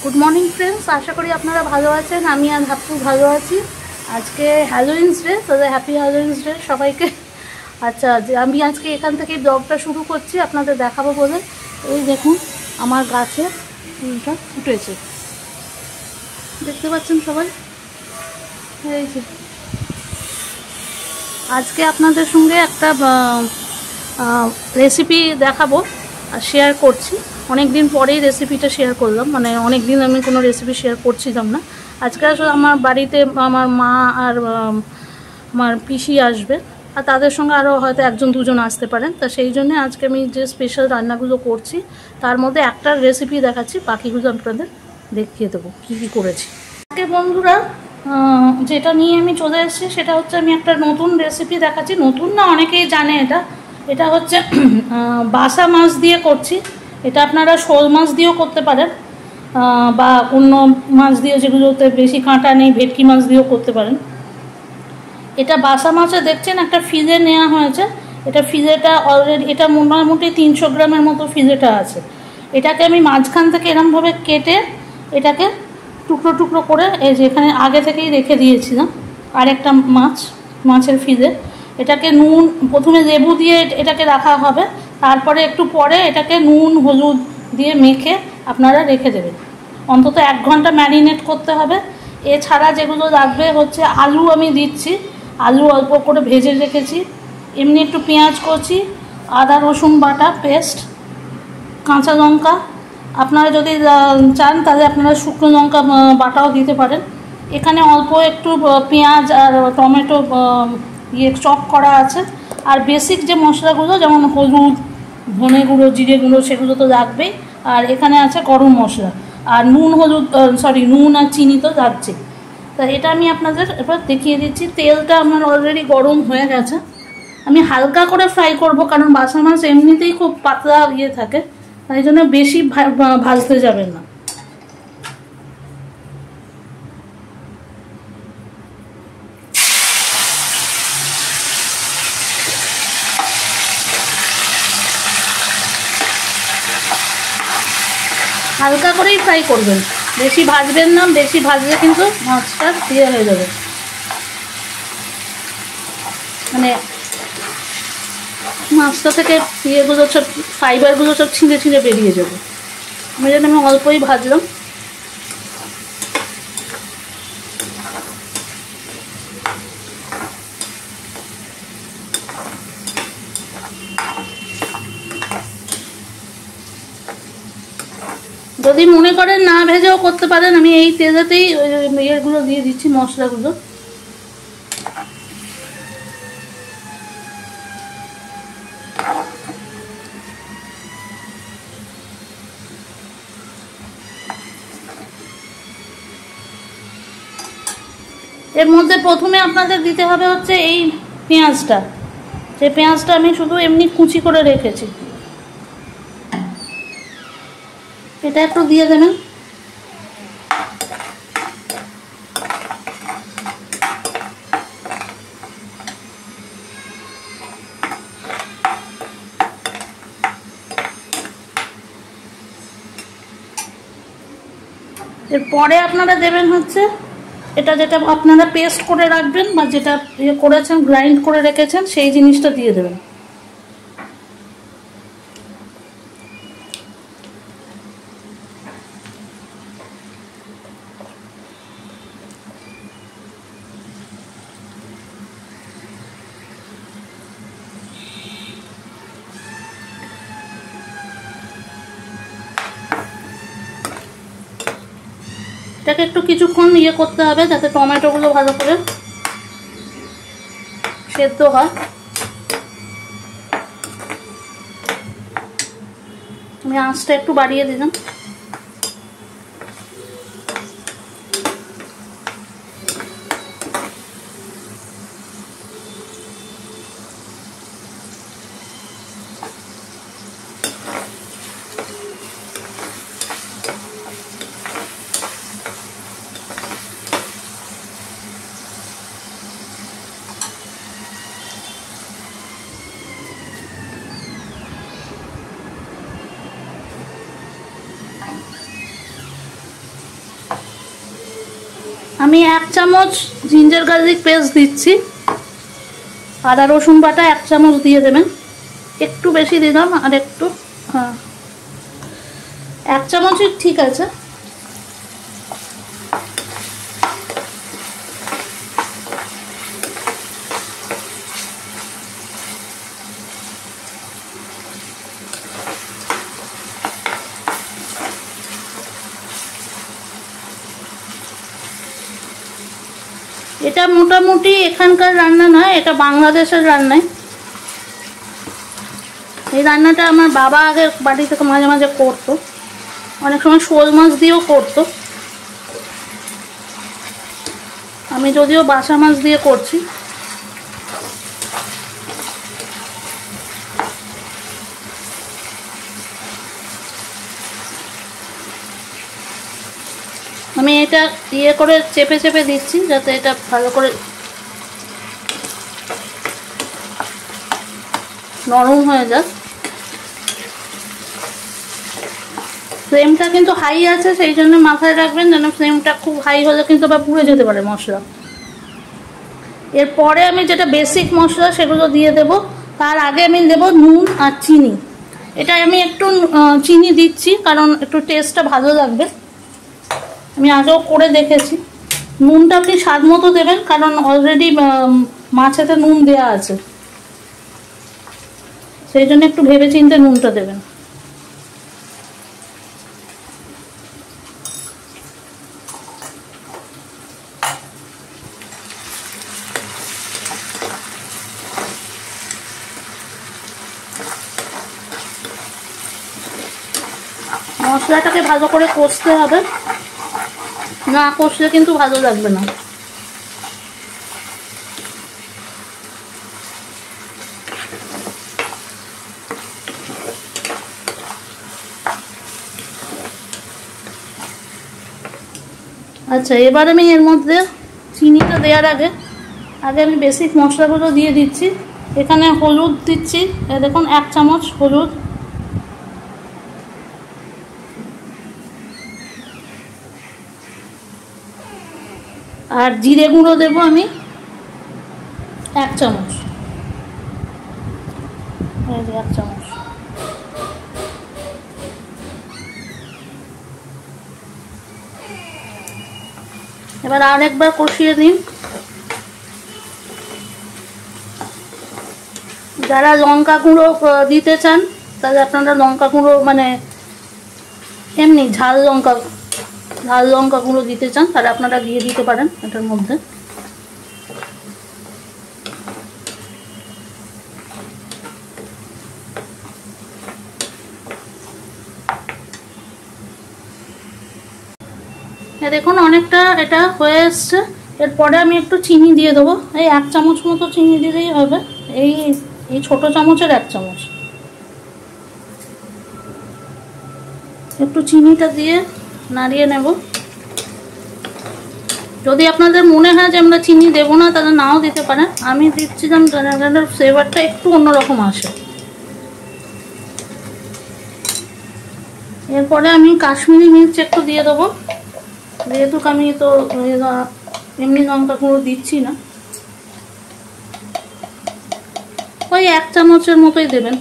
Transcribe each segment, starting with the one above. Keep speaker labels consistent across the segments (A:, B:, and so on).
A: Good morning friends, আশা করি আপনারা ভালো আছেন। আমি আর হাপ্পু ভালো আছি। আজকে হ্যালোউইনস ডে, তাদের হ্যাপি হ্যালোউইনস ডে সবাইকে। আচ্ছা, আমি আজকে এখান থেকেই ব্লগটা শুরু করছি আপনাদের দেখাবো বলে। এই দেখুন আমার গাছে ফুলটা ফুটেছে, দেখতে পাচ্ছেন সবাই। এই যে আজকে আপনাদের সঙ্গে একটা রেসিপি দেখাবো আর শেয়ার করছি। অনেক দিন পরেই রেসিপিটা শেয়ার করলাম, মানে অনেক দিন আমি কোনো রেসিপি শেয়ার করছিলাম না। আজকে আসলে আমার বাড়িতে আমার মা আর আমার পিসি আসবে, আর তাদের সঙ্গে আরও হয়তো একজন দুজন আসতে পারেন। তা সেই জন্যে আজকে আমি যে স্পেশাল রান্নাগুলো করছি তার মধ্যে একটা রেসিপি দেখাচ্ছি, বাকিগুলো আপনাদের দেখিয়ে দেবো কী কী করেছি। আজকে বন্ধুরা যেটা নিয়ে আমি চলে এসেছি সেটা হচ্ছে, আমি একটা নতুন রেসিপি দেখাচ্ছি। নতুন না, অনেকেই জানে এটা হচ্ছে বাসা মাছ দিয়ে করছি। এটা আপনারা শোল মাছ দিয়েও করতে পারেন, বা অন্য মাছ দিয়ে যেগুলোতে বেশি কাঁটা নেই, ভেটকি মাছ দিয়েও করতে পারেন। এটা বাসা মাছে দেখছেন একটা ফিলে নেওয়া হয়েছে। এটা ফিলেটা অলরেডি, এটা মোটামুটি 300 গ্রামের মতো ফিলেটা আছে। এটাকে আমি মাঝখান থেকে এরমভাবে কেটে এটাকে টুকরো টুকরো করে এই যে এখানে আগে থেকেই রেখে দিয়েছিলাম। আর একটা মাছের ফিলে, এটাকে নুন, প্রথমে লেবু দিয়ে এটাকে রাখা হবে, তারপরে একটু পরে এটাকে নুন হলুদ দিয়ে মেখে আপনারা রেখে দেবেন। অন্তত 1 ঘন্টা ম্যারিনেট করতে হবে। এছাড়া যেগুলো লাগবে হচ্ছে, আলু আমি দিচ্ছি, আলু অল্প করে ভেজে রেখেছি। এমনি একটু পেঁয়াজ করছি, আদা রসুন বাটা পেস্ট, কাঁচা লঙ্কা, আপনারা যদি চান তাহলে আপনারা শুকনো লঙ্কা বাটাও দিতে পারেন। এখানে অল্প একটু পেঁয়াজ আর টমেটো চপ করা আছে। আর বেসিক যে মশলাগুলো, যেমন হলুদ, ধনে গুঁড়ো, জিরে গুঁড়ো, সেগুলো তো লাগবেই। আর এখানে আছে গরম মশলা, আর নুন আর চিনি তো যাচ্ছে। তা এটা আমি আপনাদের এবার দেখিয়ে দিচ্ছি। তেলটা আমার অলরেডি গরম হয়ে গেছে। আমি হালকা করে ফ্রাই করব, কারণ বাসা মাছ এমনিতেই খুব পাতলা থাকে, তাই জন্য বেশি ভাজতে যাবেন না। হালকা করেই ফ্রাই করবেন, বেশি ভাজবেন না। বেশি ভাজলে কিন্তু মাছটা দিয়ে হয়ে যাবে, মানে মাছটা থেকে ইয়েগুলো সব, ফাইবারগুলো সব ছিঁড়ে ছিঁড়ে বেরিয়ে যাবে। আমি যেন আমি অল্পই ভাজলাম। যদি মনে করেন না ভেজেও করতে পারেন, আমি এই তেলেতেই ইয়েগুলো দিয়ে দিচ্ছি, মশলাগুলো। এর মধ্যে প্রথমে আপনাদের দিতে হবে হচ্ছে এই পেঁয়াজটা, যে পেঁয়াজটা আমি শুধু এমনি কুচি করে রেখেছি, এটা একটু দিয়ে দেবেন। এরপরে আপনারা দেবেন হচ্ছে এটা, যেটা আপনারা পেস্ট করে রাখবেন বা যেটা ইয়ে করেছেন, গ্রাইন্ড করে রেখেছেন, সেই জিনিসটা দিয়ে দেবেন। এটাকে একটু কিছুক্ষণ ইয়ে করতে হবে, যাতে টমেটোগুলো ভালো করে সেদ্ধ হয়। আমি আঁচটা একটু বাড়িয়ে দিলাম। আমি 1 চামচ জিঞ্জার গার্লিক পেস্ট দিচ্ছি। আদা রসুন বাটা 1 চামচ দিয়ে দেবেন, একটু বেশি দিলাম আর একটু, হ্যাঁ 1 চামচই ঠিক আছে। এটা মোটামুটি এখানকার রান্না নয়, এটা বাংলাদেশের রান্নায়। এই রান্নাটা আমার বাবা আগে বাড়ি থেকে মাঝে মাঝে করতো, অনেক সময় শোল মাছ দিয়েও করতো। আমি যদিও বাসা মাছ দিয়ে করছি। আমি এটা ইয়ে করে চেপে চেপে দিচ্ছি যাতে এটা ভালো করে নরম হয়ে যায়। ফ্লেমটা কিন্তু হাই আছে, সেই জন্য মাথায় রাখবেন যেন ফ্লেমটা খুব হাই হলে কিন্তু আবার পুড়ে যেতে পারে মশলা। এরপরে আমি যেটা বেসিক মশলা সেগুলো দিয়ে দেব। তার আগে আমি দেব নুন আর চিনি। এটা আমি একটু চিনি দিচ্ছি কারণ একটু টেস্টটা ভালো লাগবে, আমি আগেও করে দেখেছি। নুনটা আপনি স্বাদ মতো দেবেন কারণ অলরেডি মাছেতে নুন দেওয়া আছে, সেই জন্য একটু ভেবে চিন্তে নুনটা দেবেন। মশলাটাকে ভালো করে কষতে হবে, না কষলে কিন্তু ভালো লাগবে না। আচ্ছা, এবার আমি এর মধ্যে চিনিটা দেওয়ার আগে আমি বেসিক মশলাগুলো দিয়ে দিচ্ছি। এখানে হলুদ দিচ্ছি, দেখুন 1 চামচ হলুদ, আর জিরে গুঁড়ো দেবো আমি 1 চামচ, 1 চামচ। এবার আর একবার কষিয়ে দিন। যারা লঙ্কা গুঁড়ো দিতে চান তাহলে আপনারা লঙ্কা গুঁড়ো মানে এমনি ঝাল লঙ্কা গুঁড়ো দিতে চান তাহলে আপনারা দিয়ে দিতে পারেন এটার মধ্যে। দেখুন অনেকটা এটা হয়ে এসছে। এরপরে আমি একটু চিনি দিয়ে দেবো, এই 1 চামচ মতো চিনি দিলেই হবে, এই ছোট চামচের 1 চামচ। একটু চিনিটা দিয়ে নাড়িয়ে নেব। যদি আপনাদের মনে হয় যে আমরা চিনি দেবো না তাহলে নাও দিতে পারেন, আমি দিচ্ছিলাম যেন ফ্লেভারটা একটু অন্যরকম আসে। এরপরে আমি কাশ্মীরি মির্চ একটু দিয়ে দেবো, যেহেতু আমি তো এমনি লঙ্কা গুঁড়ো দিচ্ছি না, ওই 1 চামচের মতোই দেবেন,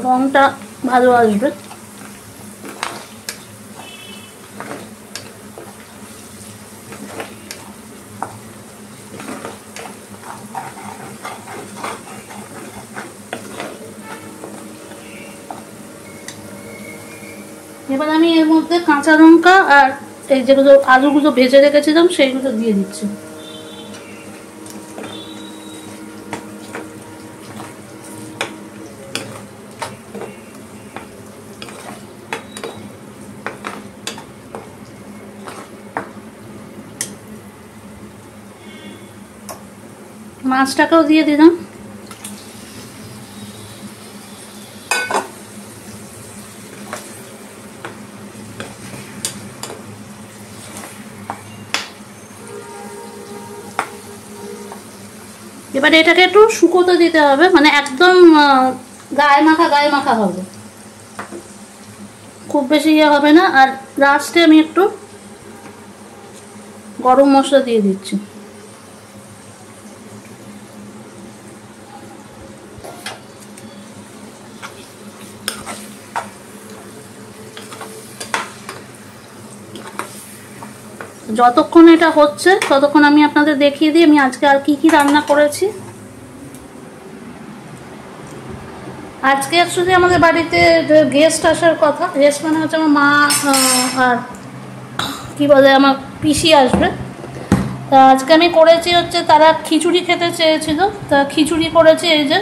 A: রংটা ভালো আসবে। এবার আমি এর মধ্যে কাঁচা লঙ্কা আর এই যেগুলো আলুগুলো ভেজে রেখেছিলাম সেইগুলো দিয়ে দিচ্ছি। মাছটাকেও দিয়ে দিলাম। এবার এটাকে একটু শুকোতে দিতে হবে, মানে একদম গায়ে মাখা হবে, খুব বেশি ইয়ে হবে না। আর লাস্টে আমি একটু গরম মশলা দিয়ে দিচ্ছি। যতক্ষণ এটা হচ্ছে ততক্ষণ আমি আপনাদের দেখিয়ে দিই আমি আজকে আর কি কি রান্না করেছি। আজকে অ্যাকচুয়ালি আমাদের বাড়িতে গেস্ট আসার কথা, গেস্ট মানে হচ্ছে আমার মা আর কি বলে আমার পিসি আসবে। তা আজকে আমি করেছি হচ্ছে তারা খিচুড়ি খেতে চেয়েছিল, তা খিচুড়ি করেছি। এই যে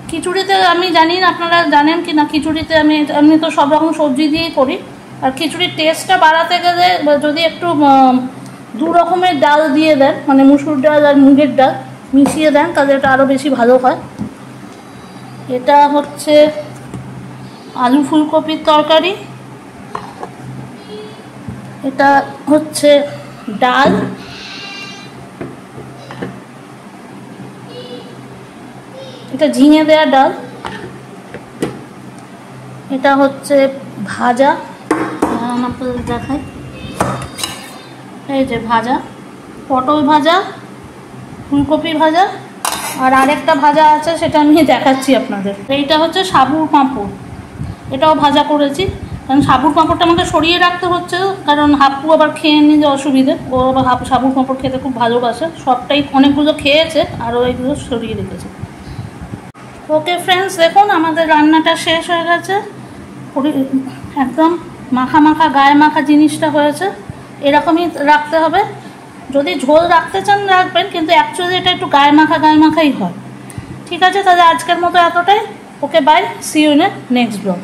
A: খিচুড়িতে আমি জানি না আপনারা জানেন কি না, খিচুড়িতে আমি তো সব রকম সবজি দিয়েই করি। আর খিচুড়ির টেস্টটা বাড়াতে গেলে যদি একটু দু রকমের ডাল দিয়ে দেন, মানে মুসুর ডাল আর মুগের ডাল মিশিয়ে দেন, তাহলে এটা আরও বেশি ভালো হয়। এটা হচ্ছে আলু ফুলকপির তরকারি, এটা হচ্ছে ডাল, এটা ঝিঙে দেওয়া ডাল, এটা হচ্ছে ভাজা, আপনাদের দেখাই। এই যে ভাজা, পটল ভাজা, ফুলকপি ভাজা, আর আরেকটা ভাজা আছে সেটা আমি দেখাচ্ছি আপনাদের। এইটা হচ্ছে সাবুর পাঁপড়, এটাও ভাজা করেছি। কারণ সাবুর পাঁপড়টা আমাকে সরিয়ে রাখতে হচ্ছে, কারণ হাপ্পু আবার খেয়ে নিতে অসুবিধে, ও আবার সাবুর পাঁপড় খেতে খুব ভালোবাসে, সবটাই অনেকগুলো খেয়েছে আরও এইগুলো সরিয়ে রেখেছে। ওকে ফ্রেন্ডস, দেখুন আমাদের রান্নাটা শেষ হয়ে গেছে, একদম মাখা মাখা গায়ে মাখা জিনিসটা হয়েছে। এরকমই রাখতে হবে, যদি ঝোল রাখতে চান রাখবেন, কিন্তু অ্যাকচুয়ালি এটা একটু গায়ে মাখাই হয়। ঠিক আছে, তাহলে আজকের মতো এতটাই। Okay bye, see you in next blog.